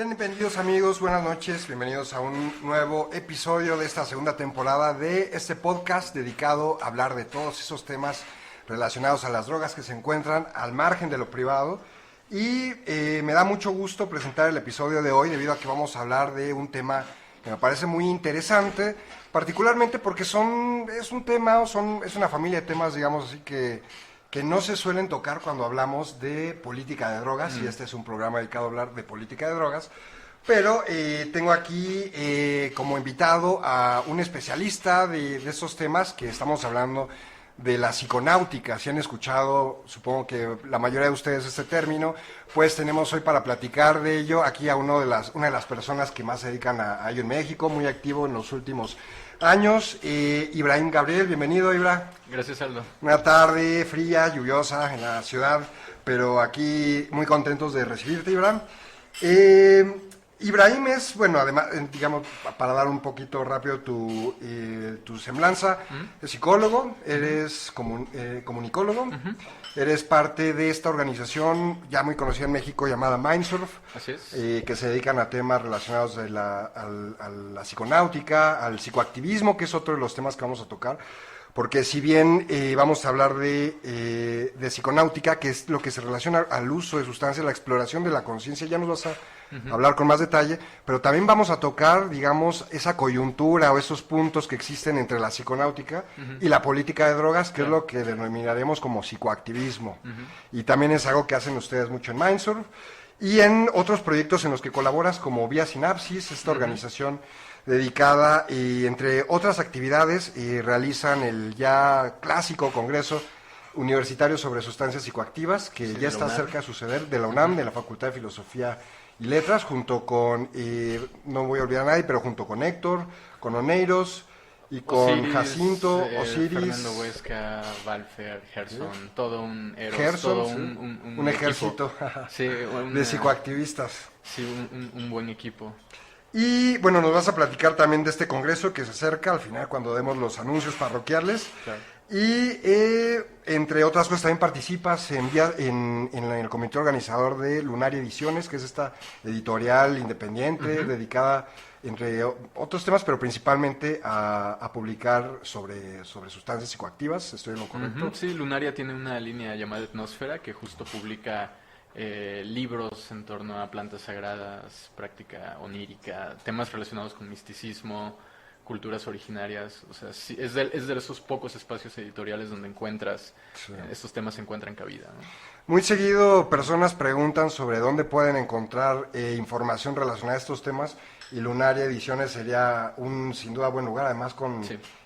Bienvenidos amigos, buenas noches, bienvenidos a un nuevo episodio de esta segunda temporada de este podcast dedicado a hablar de todos esos temas relacionados a las drogas que se encuentran al margen de lo privado. Y me da mucho gusto presentar el episodio de hoy debido a que vamos a hablar de un tema que me parece muy interesante, particularmente porque es una familia de temas, digamos así, que no se suelen tocar cuando hablamos de política de drogas, y este es un programa dedicado a hablar de política de drogas, pero tengo aquí como invitado a un especialista de estos temas, que estamos hablando de la psiconáutica. Si han escuchado, supongo que la mayoría de ustedes, este término, pues tenemos hoy para platicar de ello aquí a una de las personas que más se dedican a ello en México, muy activo en los últimos años, Ibrahim Gabriel. Bienvenido, Ibra. Gracias, Aldo. Una tarde fría, lluviosa en la ciudad, pero aquí muy contentos de recibirte, Ibrahim. Ibrahim es, bueno, además, digamos, para dar un poquito rápido tu semblanza, es psicólogo, eres comunicólogo, eres parte de esta organización ya muy conocida en México llamada Mindsurf. Así es. Que se dedican a temas relacionados a la psiconáutica, al psicoactivismo, que es otro de los temas que vamos a tocar. Porque si bien vamos a hablar de psiconáutica, que es lo que se relaciona al uso de sustancias, la exploración de la conciencia, ya nos vas a hablar con más detalle, pero también vamos a tocar, digamos, esa coyuntura o esos puntos que existen entre la psiconáutica y la política de drogas, que es lo que denominaremos como psicoactivismo. Y también es algo que hacen ustedes mucho en Mindsurf y en otros proyectos en los que colaboras, como Vía Sinapsis, esta organización dedicada, y entre otras actividades realizan el ya clásico Congreso Universitario sobre Sustancias Psicoactivas, que sí, ya está cerca de suceder, de la UNAM, de la Facultad de Filosofía y Letras, junto con, no voy a olvidar a nadie, pero junto con Héctor, con Oneiros y con Osiris, Jacinto, Osiris, Fernando Huesca, Valfer, Gerson, todo un Eros, Gerson, todo sí, un ejército sí, de psicoactivistas. Sí, un buen equipo. Y bueno, nos vas a platicar también de este congreso que se acerca al final cuando demos los anuncios parroquiales. Claro. Y entre otras cosas también participas en el comité organizador de Lunaria Ediciones, que es esta editorial independiente dedicada, entre otros temas, pero principalmente a publicar sobre sustancias psicoactivas. ¿Estoy en lo correcto? Sí, Lunaria tiene una línea llamada Etnósfera que justo publica libros en torno a plantas sagradas, práctica onírica, temas relacionados con misticismo, culturas originarias. O sea, sí, es de esos pocos espacios editoriales donde encuentras, estos temas se encuentran cabida, ¿no? Muy seguido personas preguntan sobre dónde pueden encontrar información relacionada a estos temas, y Lunaria Ediciones sería sin duda buen lugar, además con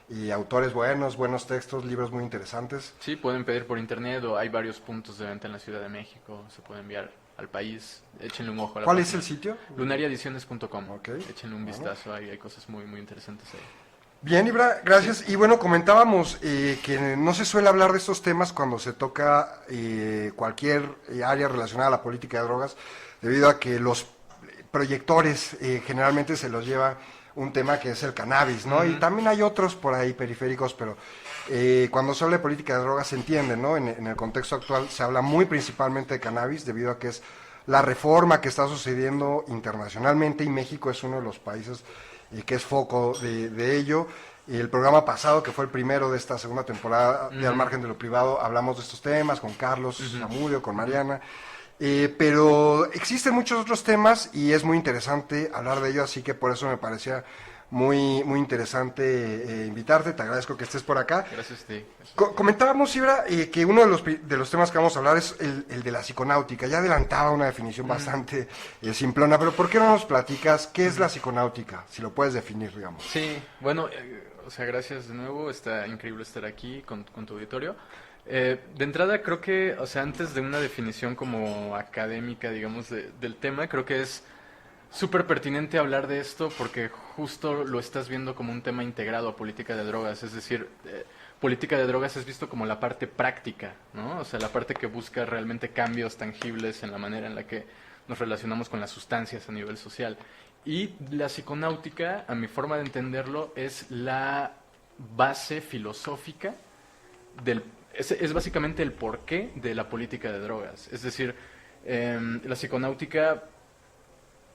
y autores buenos textos, libros muy interesantes. Sí, pueden pedir por internet, o hay varios puntos de venta en la Ciudad de México, se puede enviar al país. Échenle un ojo a la ¿Cuál página. es el sitio? Lunariaediciones.com. Okay. Échenle un vistazo, hay cosas muy interesantes ahí. Bien, Ibra, gracias. Sí. Y bueno, comentábamos que no se suele hablar de estos temas cuando se toca cualquier área relacionada a la política de drogas, debido a que los proyectores generalmente se los lleva un tema que es el cannabis, ¿no? Y también hay otros por ahí periféricos, pero cuando se habla de política de drogas se entiende, ¿no? En el contexto actual se habla muy principalmente de cannabis, debido a que es la reforma que está sucediendo internacionalmente, y México es uno de los países que es foco de ello. El programa pasado, que fue el primero de esta segunda temporada de Al Margen de lo Privado, hablamos de estos temas con Carlos Zamudio, con Mariana. Pero existen muchos otros temas y es muy interesante hablar de ello, así que por eso me parecía muy interesante invitarte. Te agradezco que estés por acá. Gracias a ti. Comentábamos, Ibra, que uno de los temas que vamos a hablar es el de la psiconáutica. Ya adelantaba una definición bastante simplona, pero ¿por qué no nos platicas qué es la psiconáutica? Si lo puedes definir, digamos. Sí, bueno, o sea, gracias de nuevo, está increíble estar aquí con tu auditorio. De entrada creo que, o sea, antes de una definición como académica, digamos, del tema, creo que es súper pertinente hablar de esto porque justo lo estás viendo como un tema integrado a política de drogas. Es decir, política de drogas es visto como la parte práctica, ¿no? O sea, la parte que busca realmente cambios tangibles en la manera en la que nos relacionamos con las sustancias a nivel social. Y la psiconáutica, a mi forma de entenderlo, es la base filosófica es básicamente el porqué de la política de drogas. Es decir, la psiconáutica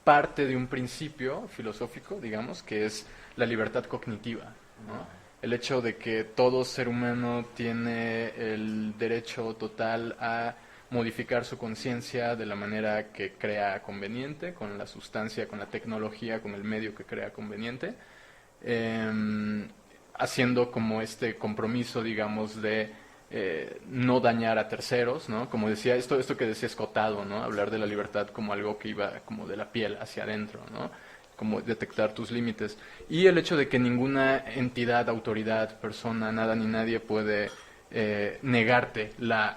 parte de un principio filosófico, digamos, que es la libertad cognitiva, ¿no? El hecho de que todo ser humano tiene el derecho total a modificar su conciencia de la manera que crea conveniente, con la sustancia, con la tecnología, con el medio que crea conveniente, haciendo como este compromiso, digamos, de no dañar a terceros, ¿no? Como decía, esto que decía Escotado, ¿no? Hablar de la libertad como algo que iba como de la piel hacia adentro, ¿no? Como detectar tus límites. Y el hecho de que ninguna entidad, autoridad, persona, nada ni nadie puede negarte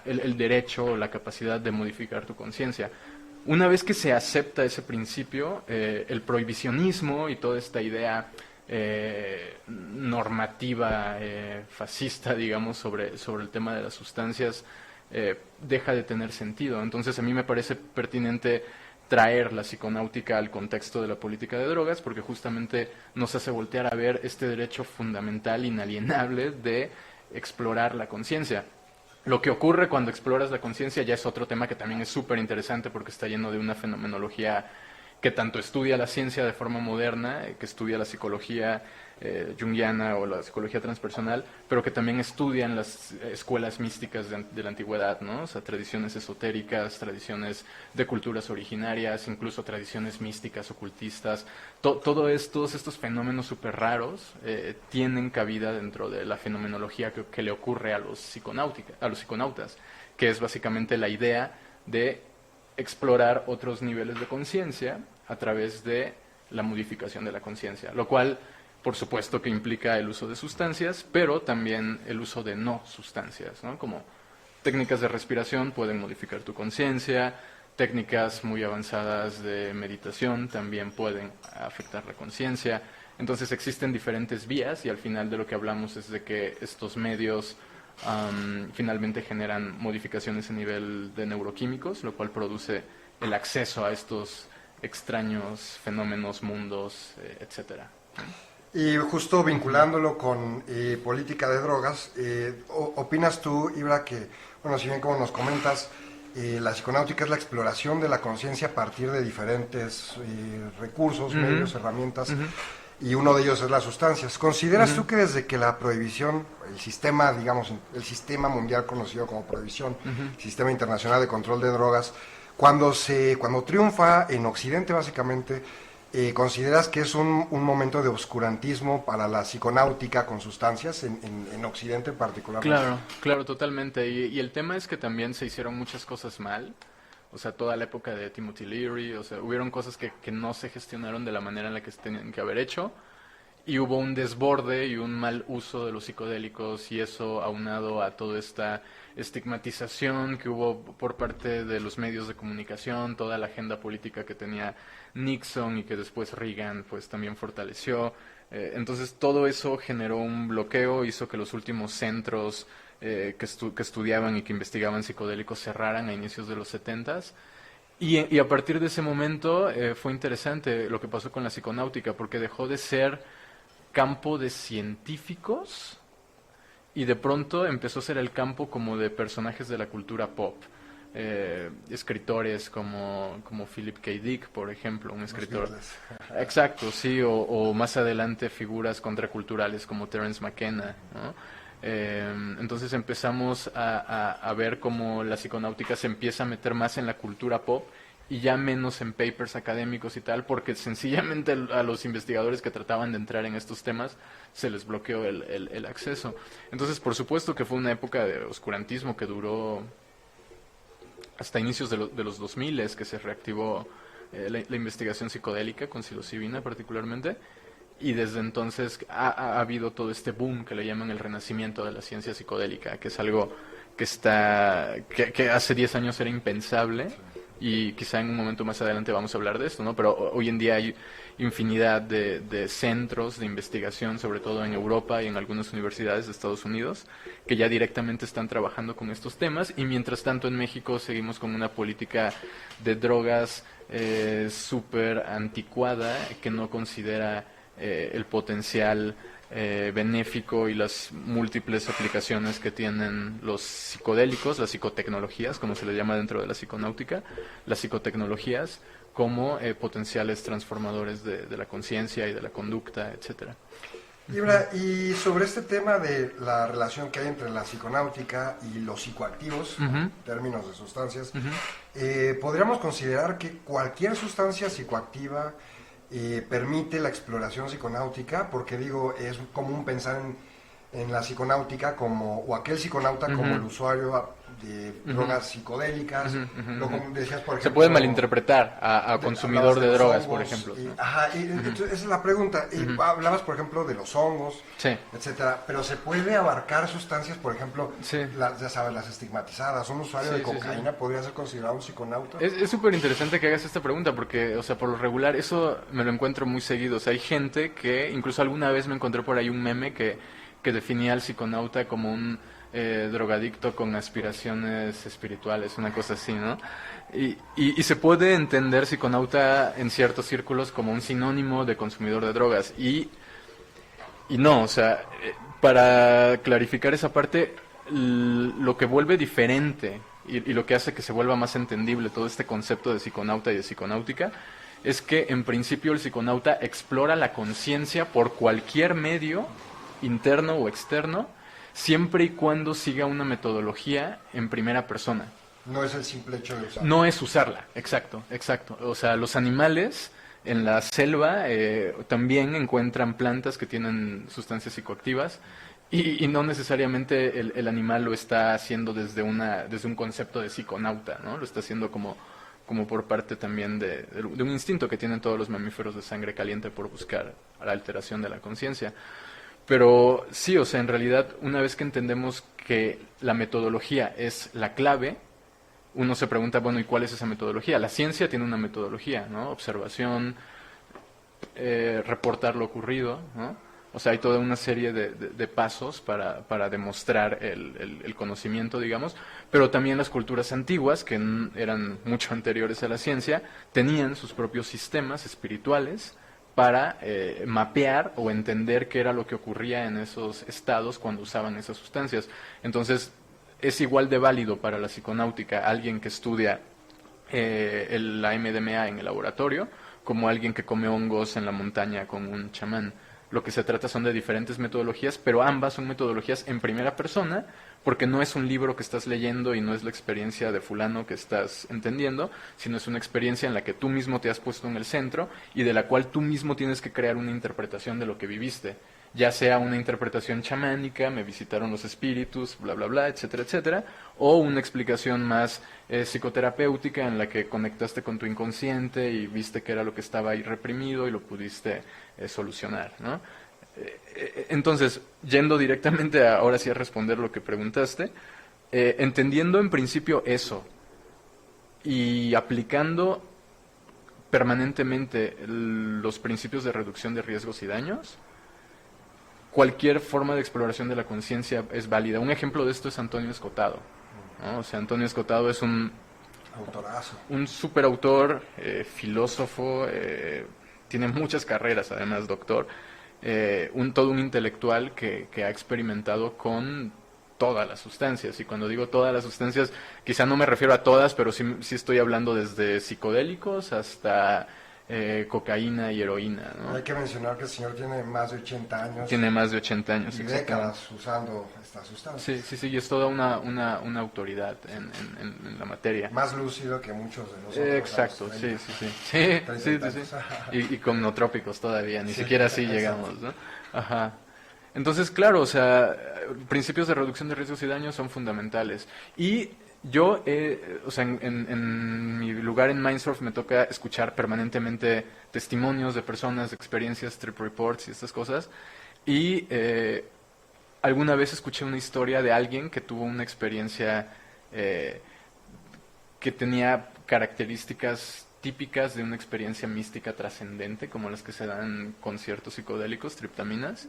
el derecho o la capacidad de modificar tu conciencia. Una vez que se acepta ese principio, el prohibicionismo y toda esta idea normativa fascista, digamos, sobre el tema de las sustancias, deja de tener sentido. Entonces a mí me parece pertinente traer la psiconáutica al contexto de la política de drogas, porque justamente nos hace voltear a ver este derecho fundamental, inalienable, de explorar la conciencia. Lo que ocurre cuando exploras la conciencia ya es otro tema que también es súper interesante, porque está lleno de una fenomenología que tanto estudia la ciencia de forma moderna, que estudia la psicología junguiana o la psicología transpersonal, pero que también estudian las escuelas místicas de la antigüedad, ¿no? O sea, tradiciones esotéricas, tradiciones de culturas originarias, incluso tradiciones místicas, ocultistas. Todos estos fenómenos súper raros tienen cabida dentro de la fenomenología que le ocurre a los psiconautas, que es básicamente la idea de explorar otros niveles de conciencia a través de la modificación de la conciencia, lo cual por supuesto que implica el uso de sustancias, pero también el uso de no sustancias, ¿no? Como técnicas de respiración pueden modificar tu conciencia, técnicas muy avanzadas de meditación también pueden afectar la conciencia. Entonces existen diferentes vías y al final de lo que hablamos es de que estos medios finalmente generan modificaciones a nivel de neuroquímicos, lo cual produce el acceso a estos extraños fenómenos, mundos, etcétera. Y justo vinculándolo con política de drogas, ¿opinas tú, Ibra, que, bueno, si bien como nos comentas, la psiconáutica es la exploración de la conciencia a partir de diferentes recursos, medios, herramientas, y uno de ellos es las sustancias? ¿Consideras tú que desde que la prohibición, el sistema, digamos, el sistema mundial conocido como prohibición, sistema internacional de control de drogas, cuando triunfa en Occidente básicamente, ¿consideras que es un momento de oscurantismo para la psiconáutica con sustancias en Occidente en particular? Claro, totalmente. Y el tema es que también se hicieron muchas cosas mal. O sea, toda la época de Timothy Leary, o sea, hubieron cosas que no se gestionaron de la manera en la que se tenían que haber hecho. Y hubo un desborde y un mal uso de los psicodélicos, y eso aunado a toda esta estigmatización que hubo por parte de los medios de comunicación, toda la agenda política que tenía Nixon y que después Reagan pues también fortaleció. Entonces todo eso generó un bloqueo, hizo que los últimos centros que estudiaban y que investigaban psicodélicos cerraran a inicios de los 70s. Y a partir de ese momento fue interesante lo que pasó con la psiconáutica, porque dejó de ser campo de científicos y de pronto empezó a ser el campo como de personajes de la cultura pop. Escritores como Philip K. Dick, por ejemplo, un escritor. Exacto, sí, o más adelante figuras contraculturales como Terence McKenna, ¿no? Entonces empezamos a ver cómo la psiconáutica se empieza a meter más en la cultura pop y ya menos en papers académicos y tal, porque sencillamente a los investigadores que trataban de entrar en estos temas se les bloqueó el acceso. Entonces, por supuesto que fue una época de oscurantismo que duró hasta inicios de los 2000, que se reactivó la investigación psicodélica con psilocibina particularmente, y desde entonces ha habido todo este boom que le llaman el renacimiento de la ciencia psicodélica, que es algo que hace 10 años era impensable, y quizá en un momento más adelante vamos a hablar de esto, ¿no? Pero hoy en día hay infinidad de centros de investigación, sobre todo en Europa y en algunas universidades de Estados Unidos, que ya directamente están trabajando con estos temas, y mientras tanto en México seguimos con una política de drogas súper anticuada, que no considera el potencial benéfico y las múltiples aplicaciones que tienen los psicodélicos, las psicotecnologías, como se le llama dentro de la psiconáutica, las psicotecnologías, como potenciales transformadores de la conciencia y de la conducta, etcétera. Ibra, y sobre este tema de la relación que hay entre la psiconáutica y los psicoactivos, en términos de sustancias, ¿podríamos considerar que cualquier sustancia psicoactiva permite la exploración psiconáutica? Porque digo, es común pensar en la psiconáutica como, o aquel psiconauta como el usuario de drogas psicodélicas, como decías, por ejemplo, se puede malinterpretar a consumidor de drogas, hongos, por ejemplo. Entonces, esa es la pregunta. Hablabas, por ejemplo, de los hongos, sí, etcétera, pero se puede abarcar sustancias, por ejemplo, sí, ya sabes, las estigmatizadas. Un usuario de cocaína podría ser considerado un psiconauta. Es súper interesante que hagas esta pregunta porque, o sea, por lo regular eso me lo encuentro muy seguido. O sea, hay gente que, incluso alguna vez me encontré por ahí un meme que definía al psiconauta como un drogadicto con aspiraciones espirituales, una cosa así, ¿no? Y se puede entender psiconauta en ciertos círculos como un sinónimo de consumidor de drogas. Y no, o sea, para clarificar esa parte, lo que vuelve diferente y lo que hace que se vuelva más entendible todo este concepto de psiconauta y de psiconáutica es que en principio el psiconauta explora la conciencia por cualquier medio, interno o externo, siempre y cuando siga una metodología en primera persona. No es el simple hecho de usarla. No es usarla, exacto. O sea, los animales en la selva también encuentran plantas que tienen sustancias psicoactivas y no necesariamente el animal lo está haciendo desde un concepto de psiconauta, ¿no? Lo está haciendo como por parte también de un instinto que tienen todos los mamíferos de sangre caliente por buscar la alteración de la conciencia. Pero sí, o sea, en realidad, una vez que entendemos que la metodología es la clave, uno se pregunta, bueno, ¿y cuál es esa metodología? La ciencia tiene una metodología, ¿no? Observación, reportar lo ocurrido, ¿no? O sea, hay toda una serie de pasos para demostrar el conocimiento, digamos, pero también las culturas antiguas, que eran mucho anteriores a la ciencia, tenían sus propios sistemas espirituales para mapear o entender qué era lo que ocurría en esos estados cuando usaban esas sustancias. Entonces, es igual de válido para la psiconáutica alguien que estudia la MDMA en el laboratorio como alguien que come hongos en la montaña con un chamán. Lo que se trata son de diferentes metodologías, pero ambas son metodologías en primera persona, porque no es un libro que estás leyendo y no es la experiencia de fulano que estás entendiendo, sino es una experiencia en la que tú mismo te has puesto en el centro y de la cual tú mismo tienes que crear una interpretación de lo que viviste, ya sea una interpretación chamánica, me visitaron los espíritus, bla, bla, bla, etcétera, etcétera, o una explicación más psicoterapéutica en la que conectaste con tu inconsciente y viste que era lo que estaba ahí reprimido y lo pudiste solucionar, ¿no? Entonces, yendo directamente ahora sí a responder lo que preguntaste, entendiendo en principio eso y aplicando permanentemente los principios de reducción de riesgos y daños, cualquier forma de exploración de la conciencia es válida. Un ejemplo de esto es Antonio Escotado, ¿no? O sea, Antonio Escotado es un autorazo, un superautor, filósofo, tiene muchas carreras, además doctor, todo un intelectual que ha experimentado con todas las sustancias. Y cuando digo todas las sustancias, quizá no me refiero a todas, pero sí estoy hablando desde psicodélicos hasta cocaína y heroína, ¿no? Hay que mencionar que el señor tiene más de 80 años. Tiene más de 80 años, y décadas usando esta sustancia. Sí, y es toda una autoridad en la materia. Más lúcido que muchos de nosotros. Exacto, sí. Y con nootrópicos todavía, ni siquiera así llegamos, ¿no? Ajá. Entonces, claro, o sea, principios de reducción de riesgos y daños son fundamentales. Y yo, o sea, en mi lugar en Mindsurf me toca escuchar permanentemente testimonios de personas, de experiencias, trip reports y estas cosas. Y alguna vez escuché una historia de alguien que tuvo una experiencia que tenía características típicas de una experiencia mística trascendente, como las que se dan con ciertos psicodélicos, triptaminas.